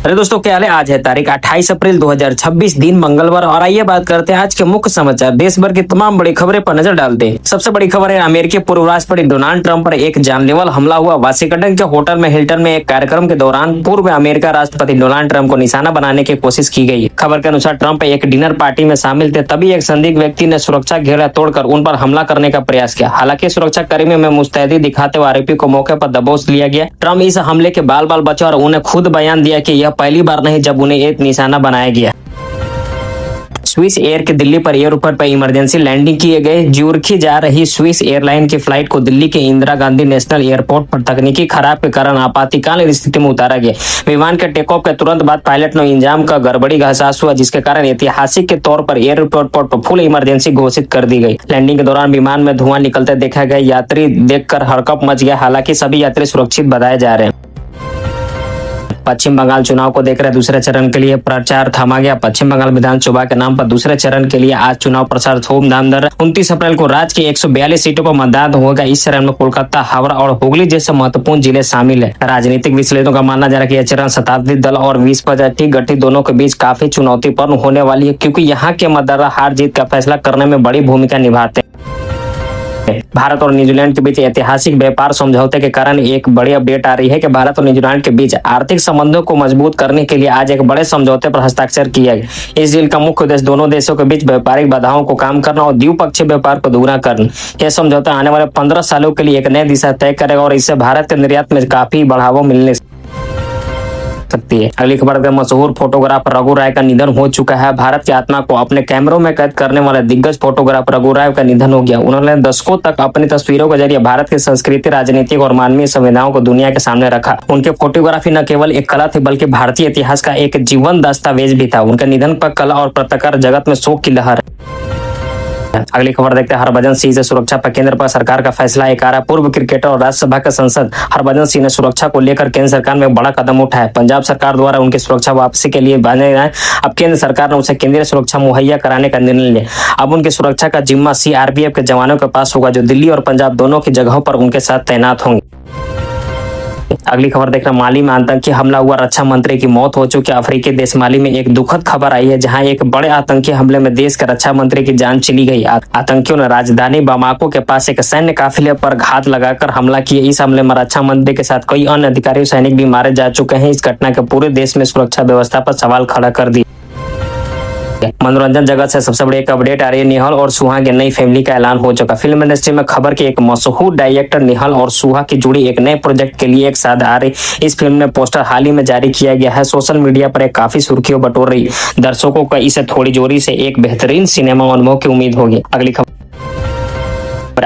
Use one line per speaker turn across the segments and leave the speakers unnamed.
अरे दोस्तों, क्या हाल है। आज है तारीख 28 अप्रैल 2026, दिन मंगलवार। और आइए बात करते हैं आज के मुख्य समाचार। देश भर की तमाम बड़ी खबरें पर नजर डालते हैं। सबसे बड़ी खबर है, अमेरिकी पूर्व राष्ट्रपति डोनाल्ड ट्रंप पर एक जानलेवा हमला हुआ। वाशिंगटन के होटल में हिल्टन में एक कार्यक्रम के दौरान पूर्व अमेरिका राष्ट्रपति डोनाल्ड ट्रंप को निशाना बनाने की कोशिश की गई। खबर के अनुसार ट्रंप एक डिनर पार्टी में शामिल थे, तभी एक संदिग्ध व्यक्ति ने सुरक्षा घेरा तोड़कर उन पर हमला करने का प्रयास किया। हालांकि सुरक्षा कर्मियों में मुस्तैदी दिखाते हुए आरोपी को मौके पर दबोच लिया गया। ट्रंप इस हमले के बाल बाल बचे और उन्हें खुद बयान दिया कि यह पहली बार नहीं जब उन्हें एक निशाना बनाया गया। स्विस एयर के दिल्ली पर एयरपोर्ट पर इमरजेंसी लैंडिंग किए गए। ज्यूरिख जा रही स्विस एयरलाइन की फ्लाइट को दिल्ली के इंदिरा गांधी नेशनल एयरपोर्ट पर तकनीकी खराब के कारण आपातकालीन स्थिति में उतारा गया। विमान के टेक ऑफ के तुरंत बाद पायलट ने इंजन का गड़बड़ी का एहसास हुआ, जिसके कारण ऐतिहासिक के तौर पर एयरपोर्ट पर फुल इमरजेंसी घोषित कर दी गई। लैंडिंग के दौरान विमान में धुआं निकलते देखा गया। यात्री देखकर हड़कंप मच गया। हालांकि सभी यात्री सुरक्षित बताए जा रहे हैं। पश्चिम बंगाल चुनाव को देखकर दूसरे चरण के लिए प्रचार थमा गया। पश्चिम बंगाल विधानसभा के नाम पर दूसरे चरण के लिए आज चुनाव प्रचार धूमधाम। 29 अप्रैल को राज्य की 142 सीटों पर मतदान होगा। इस चरण में कोलकाता, हावड़ा और हुगली जैसे महत्वपूर्ण जिले शामिल है। राजनीतिक विश्लेषकों का मानना जा रहा है कि यह चरण शताब्दी दल और 20 प्रजाति गठित दोनों के बीच काफी चुनौतीपूर्ण होने वाली है, क्योंकि यहाँ के मतदाता हार जीत का फैसला करने में बड़ी भूमिका निभाते हैं। भारत और न्यूजीलैंड के बीच ऐतिहासिक व्यापार समझौते के कारण एक बड़ी अपडेट आ रही है कि भारत और न्यूजीलैंड के बीच आर्थिक संबंधों को मजबूत करने के लिए आज एक बड़े समझौते पर हस्ताक्षर किया गया। इस डील का मुख्य उद्देश्य दोनों देशों के बीच व्यापारिक बाधाओं को कम करना और द्विपक्षीय व्यापार को दोगुना करना। यह समझौता आने वाले 15 सालों के लिए एक नई दिशा तय करेगा और इससे भारत के निर्यात में काफी बढ़ावा मिलने सकती है। अगली खबर में मशहूर फोटोग्राफर रघु राय का निधन हो चुका है। भारत की आत्मा को अपने कैमरों में कैद करने वाले दिग्गज फोटोग्राफर रघु राय का निधन हो गया। उन्होंने दशकों तक अपनी तस्वीरों के जरिए भारत की संस्कृति, राजनीतिक और मानवीय संवेदनाओं को दुनिया के सामने रखा। उनकी फोटोग्राफी न केवल एक कला थी, बल्कि भारतीय इतिहास का एक जीवन दस्तावेज भी था। उनके निधन पर कला और पत्रकार जगत में शोक की लहर। अगली खबर देखते हैं, हरभजन सिंह से सुरक्षा पर केंद्र पर सरकार का फैसला। एक पूर्व क्रिकेटर और राज्यसभा के सांसद हरभजन सिंह ने सुरक्षा को लेकर केंद्र सरकार में बड़ा कदम उठाया। पंजाब सरकार द्वारा उनकी सुरक्षा वापसी के लिए बने गए। अब केंद्र सरकार ने उसे केंद्रीय सुरक्षा मुहैया कराने का निर्णय लिया। अब उनकी सुरक्षा का जिम्मा सीआरपीएफ के जवानों के पास होगा, जो दिल्ली और पंजाब दोनों की जगहों पर उनके साथ तैनात होंगे। अगली खबर देखना, माली में आतंकी हमला हुआ, रक्षा मंत्री की मौत हो चुकी। अफ्रीकी देश माली में एक दुखद खबर आई है, जहां एक बड़े आतंकी हमले में देश के रक्षा मंत्री की जान चली गई। आतंकियों ने राजधानी बामाको के पास एक सैन्य काफिले पर घात लगाकर हमला किया। इस हमले में रक्षा मंत्री के साथ कई अन्य अधिकारी और सैनिक भी मारे जा चुके हैं। इस घटना के पूरे देश में सुरक्षा व्यवस्था पर सवाल खड़ा कर दिया। मनोरंजन जगत से सबसे बड़ी एक अपडेट आ रही है, निहाल और सुहा की नई फैमिली का ऐलान हो चुका। फिल्म इंडस्ट्री में खबर की एक मशहूर डायरेक्टर निहाल और सुहा की जोड़ी एक नए प्रोजेक्ट के लिए एक साथ आ रही। इस फिल्म में पोस्टर हाल ही में जारी किया गया है। सोशल मीडिया पर एक काफी सुर्खियों बटोर रही। दर्शकों को इसे थोड़ी जोरी से एक बेहतरीन सिनेमा अनुभव की उम्मीद होगी। अगली खबर,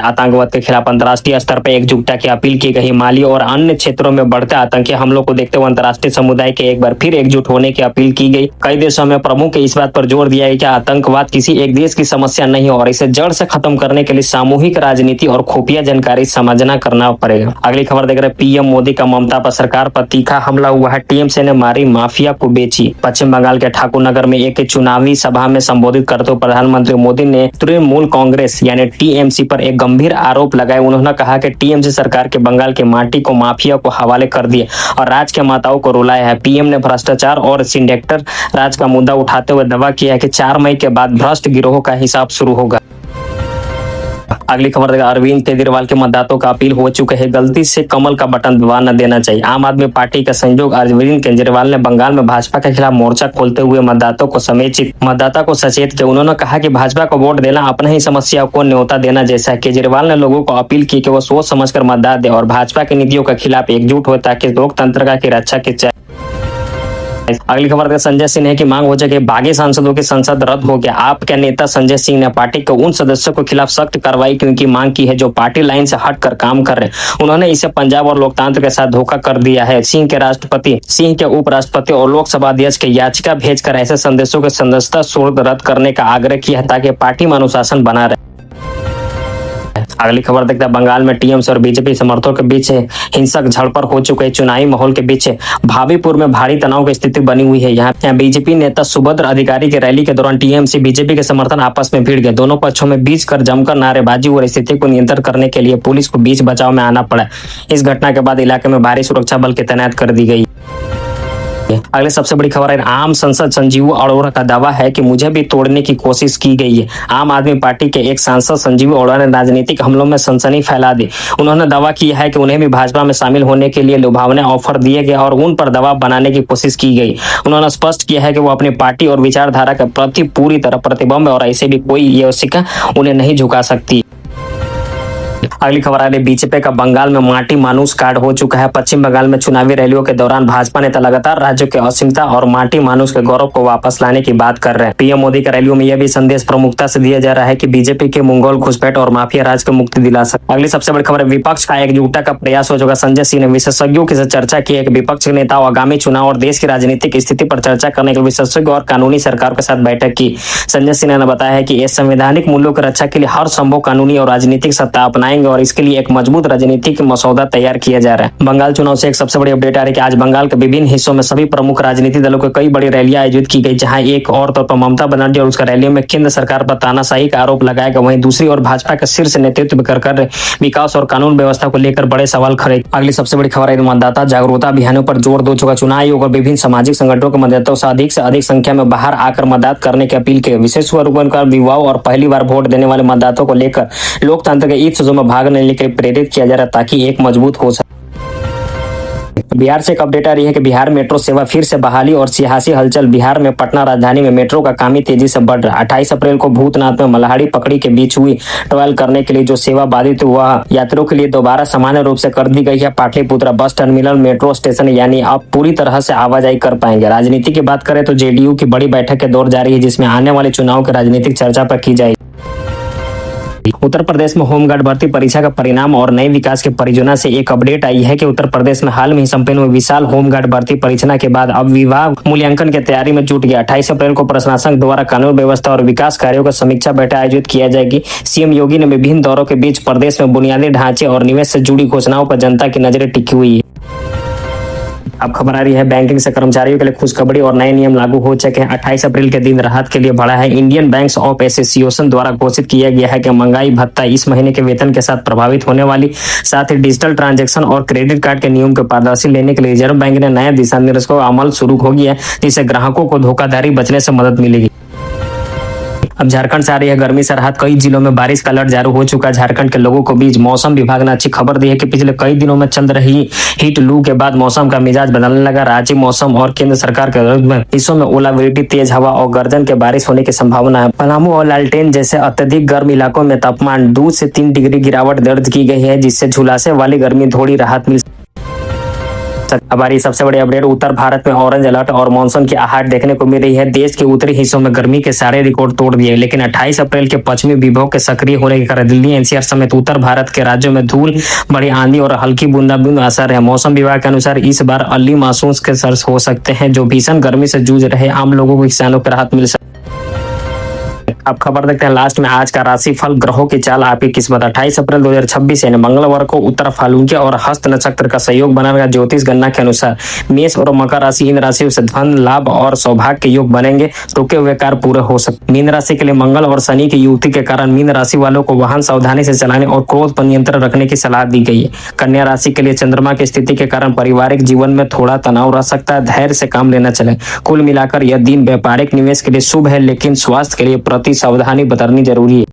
आतंकवाद के खिलाफ अंतर्राष्ट्रीय स्तर पर एकजुटता की अपील की गई। माली और अन्य क्षेत्रों में बढ़ते आतंकी हमलों को देखते हुए अंतर्राष्ट्रीय समुदाय के एक बार फिर एकजुट होने की अपील की गई। कई देशों में प्रमुख इस बात पर जोर दिया है कि आतंकवाद किसी एक देश की समस्या नहीं है और इसे जड़ से खत्म करने के लिए सामूहिक राजनीति और खुफिया जानकारी समझना करना पड़ेगा। अगली खबर देख रहे, पीएम मोदी का ममता पर सरकार पर तीखा हमला हुआ है। टीएमसी ने मारी माफिया को बेची। पश्चिम बंगाल के ठाकुरनगर में एक चुनावी सभा में संबोधित करते हुए प्रधानमंत्री मोदी ने तृणमूल कांग्रेस यानी टीएमसी पर एक गंभीर आरोप लगाए। उन्होंने कहा कि टीएमसी सरकार के बंगाल की माटी को माफिया को हवाले कर दिए और राज्य के माताओं को रुलाया है। पीएम ने भ्रष्टाचार और सिंडिकेट राज का मुद्दा उठाते हुए दावा किया है कि 4 मई के बाद भ्रष्ट गिरोह का हिसाब शुरू होगा। अगली खबर देखा, अरविंद केजरीवाल के मतदाताओं का अपील हो चुके हैं, गलती से कमल का बटन दबा न देना चाहिए। आम आदमी पार्टी का संयोजक अरविंद केजरीवाल ने बंगाल में भाजपा के खिलाफ मोर्चा खोलते हुए मतदाता को सचेत किया। उन्होंने कहा कि भाजपा को वोट देना अपने ही समस्या को न्योता देना जैसा है। केजरीवाल ने लोगों को अपील की कि वो सोच समझकर मतदान दे और भाजपा की नीतियों के खिलाफ एकजुट हो, ताकि लोकतंत्र की रक्षा की जाए। अगली खबर है, संजय सिंह की मांग हो जाए कि बागी सांसदों की संसद रद्द हो गया। आप के नेता संजय सिंह ने पार्टी के उन सदस्यों के खिलाफ सख्त कार्रवाई की मांग की है जो पार्टी लाइन से हटकर काम कर रहे हैं। उन्होंने इसे पंजाब और लोकतंत्र के साथ धोखा कर दिया है। सिंह के उपराष्ट्रपति और लोकसभा अध्यक्ष की याचिका भेजकर ऐसे संदेशों के सदस्यता शुल्क रद्द करने का आग्रह किया ताकि पार्टी में अनुशासन बना रहे। अगली खबर देखते हैं, बंगाल में टीएमसी और बीजेपी समर्थकों के बीच हिंसक झड़प हो चुके हैं। चुनावी माहौल के बीच भागलपुर में भारी तनाव की स्थिति बनी हुई है। यहाँ बीजेपी नेता सुभद्र अधिकारी की रैली के दौरान टीएमसी बीजेपी के समर्थन आपस में भिड़ गए। दोनों पक्षों में बीच कर जमकर नारेबाजी और स्थिति को नियंत्रित करने के लिए पुलिस को बीच बचाव में आना पड़ा। इस घटना के बाद इलाके में भारी सुरक्षा बल की तैनात कर दी गई। अगले सबसे बड़ी खबर है, आम सांसद संजीव अरोड़ा का दावा है कि मुझे भी तोड़ने की कोशिश की गई है। आम आदमी पार्टी के एक सांसद संजीव अरोड़ा ने राजनीतिक हमलों में सनसनी फैला दी। उन्होंने दावा किया है कि उन्हें भी भाजपा में शामिल होने के लिए लुभावने ऑफर दिए गए और उन पर दबाव बनाने की कोशिश की गई। उन्होंने स्पष्ट किया है कि वो अपनी पार्टी और विचारधारा के प्रति पूरी तरह प्रतिबद्ध है और ऐसे भी कोई ये शिका उन्हें नहीं झुका सकती। अगली खबर आ रही, बीजेपी का बंगाल में माटी मानुस कार्ड हो चुका है। पश्चिम बंगाल में चुनावी रैलियों के दौरान भाजपा नेता लगातार राज्यों के असीमता और माटी मानुस के गौरव को वापस लाने की बात कर रहे हैं। पीएम मोदी का रैलियों में यह भी संदेश प्रमुखता से दिया जा रहा है कि बीजेपी के मंगोल घुसपैठ और माफिया राज को मुक्ति दिला सकते। अगली सबसे बड़ी खबर है, विपक्ष का एकजुटता का प्रयास हो चुका। संजय सिंह ने विशेषज्ञों के साथ चर्चा की है कि विपक्ष के नेताओं आगामी चुनाव और देश की राजनीतिक स्थिति पर चर्चा करने के विशेषज्ञ और कानूनी सरकार के साथ बैठक की। संजय सिन्हा ने बताया है कि इस संवैधानिक मूल्यों की रक्षा के लिए हर संभव कानूनी और राजनीतिक सत्ता अपनाएंगे और इसके लिए एक मजबूत राजनीतिक मसौदा तैयार किया जा रहा है। बंगाल चुनाव से एक सबसे बड़ी अपडेट आ रही है कि आज बंगाल के विभिन्न हिस्सों में सभी प्रमुख राजनीतिक दलों के कई बड़ी रैलियां आयोजित की गई, जहां एक और तौर पर ममता बनर्जी और उसका रैलियों में केंद्र सरकार पर तानाशाही का आरोप लगाया गया। वहीं दूसरी ओर भाजपा के शीर्ष नेतृत्व कर विकास और कानून व्यवस्था को लेकर बड़े सवाल खड़े। अगली सबसे बड़ी खबर है, मतदाता जागरूकता अभियानों पर जोर दे चुका चुनाव आयोग और विभिन्न सामाजिक संगठनों के मतदाताओं से अधिक संख्या में बाहर आकर मतदान करने की अपील की। विशेष रूप से युवाओं और पहली बार वोट देने वाले मतदाताओं को लेकर लोकतंत्र के ईद में भाग लेने के लिए प्रेरित किया जा रहा है ताकि एक मजबूत हो सके। बिहार से एक अपडेट आ रही है कि बिहार मेट्रो सेवा फिर से बहाली और सियासी हलचल। बिहार में पटना राजधानी में मेट्रो का काम तेजी से बढ़ रहा है। 28 अप्रैल को भूतनाथ में मल्हाड़ी पकड़ी के बीच हुई ट्रैवल करने के लिए जो सेवा बाधित हुआ यात्रियों के लिए दोबारा सामान्य रूप से कर दी गई है। Pataliputra bus terminal metro station यानी अब पूरी तरह से आवाजाही कर पाएंगे। राजनीति की बात करें तो जेडीयू की बड़ी बैठक के दौर जारी है, जिसमें आने वाले चुनाव की राजनीतिक चर्चा पर की जाएगी। उत्तर प्रदेश में होमगार्ड भर्ती परीक्षा का परिणाम और नए विकास के परियोजना से एक अपडेट आई है कि उत्तर प्रदेश में हाल में ही संपन्न हुई विशाल होमगार्ड भर्ती परीक्षा के बाद अब विभाग मूल्यांकन की तैयारी में जुट गया। 28 अप्रैल को प्रशासन द्वारा कानून व्यवस्था और विकास कार्यों का समीक्षा बैठक आयोजित किया जाएगी। सीएम योगी ने विभिन्न दौरों के बीच प्रदेश में बुनियादी ढांचे और निवेश से जुड़ी घोषणाओं पर जनता की नजरें टिकी हुई है। अब खबर आ रही है, बैंकिंग से कर्मचारियों के लिए खुशखबरी और नए नियम लागू हो चुके हैं। 28 अप्रैल के दिन राहत के लिए बढ़ा है। इंडियन बैंक्स ऑफ एसोसिएशन द्वारा घोषित किया गया है कि महंगाई भत्ता इस महीने के वेतन के साथ प्रभावित होने वाली, साथ ही डिजिटल ट्रांजैक्शन और क्रेडिट कार्ड के नियम के पारदर्शी लेने के लिए रिजर्व बैंक ने नए दिशा निर्देशों का अमल शुरू हो गया है, जिससे ग्राहकों को धोखाधड़ी बचने से मदद मिलेगी। अब झारखंड से आ रही है गर्मी से राहत। कई जिलों में बारिश का अलर्ट जारी हो चुका है। झारखंड के लोगों को बीच मौसम विभाग ने अच्छी खबर दी है कि पिछले कई दिनों में चल रही हीट लू के बाद मौसम का मिजाज बदलने लगा। राज्य मौसम और केंद्र सरकार के हिस्सों में ओलावृष्टि, तेज हवा और गर्जन के बारिश होने की संभावना है। पलामू और लालटेन जैसे अत्यधिक गर्म इलाकों में तापमान 2 से 3 डिग्री गिरावट दर्ज की गई है, जिससे झुलासे वाली गर्मी थोड़ी राहत मिल। हमारी सबसे बड़ी अपडेट, उत्तर भारत में ऑरेंज अलर्ट और मानसून की आहट देखने को मिल रही है। देश के उत्तरी हिस्सों में गर्मी के सारे रिकॉर्ड तोड़ दिए, लेकिन 28 अप्रैल के पश्चिमी विभव के सक्रिय होने के कारण दिल्ली, एनसीआर समेत उत्तर भारत के राज्यों में धूल, बड़ी आंधी और हल्की बूंदाबूंद असर है। मौसम विभाग के अनुसार इस बार अर्ली मानसून के असर हो सकते हैं, जो भीषण गर्मी से जूझ रहे आम लोगों को किसानों को राहत मिल सकती है। अब खबर देखते हैं लास्ट में आज का राशिफल, ग्रहों की चाल, आपकी किस्मत। 28 अप्रैल 2026 यानी मंगलवार को उत्तर फाल्गुन और हस्त नक्षत्र का सहयोग बनेगा। ज्योतिष गणना के अनुसार मेष और मकर राशि, इन राशियों से धन लाभ और सौभाग्य के योग बनेंगे। रुके हुए कार्य पूरे हो सकते। मीन राशि के लिए मंगल और शनि की युति के कारण मीन राशि वालों को वाहन सावधानी से चलाने और क्रोध पर नियंत्रण रखने की सलाह दी गई है। कन्या राशि के लिए चंद्रमा की स्थिति के कारण पारिवारिक जीवन में थोड़ा तनाव रह सकता है, धैर्य से काम लेना चले। कुल मिलाकर यह दिन व्यापारिक निवेश के लिए शुभ है, लेकिन स्वास्थ्य के लिए प्रति सावधानी बरतनी जरूरी है।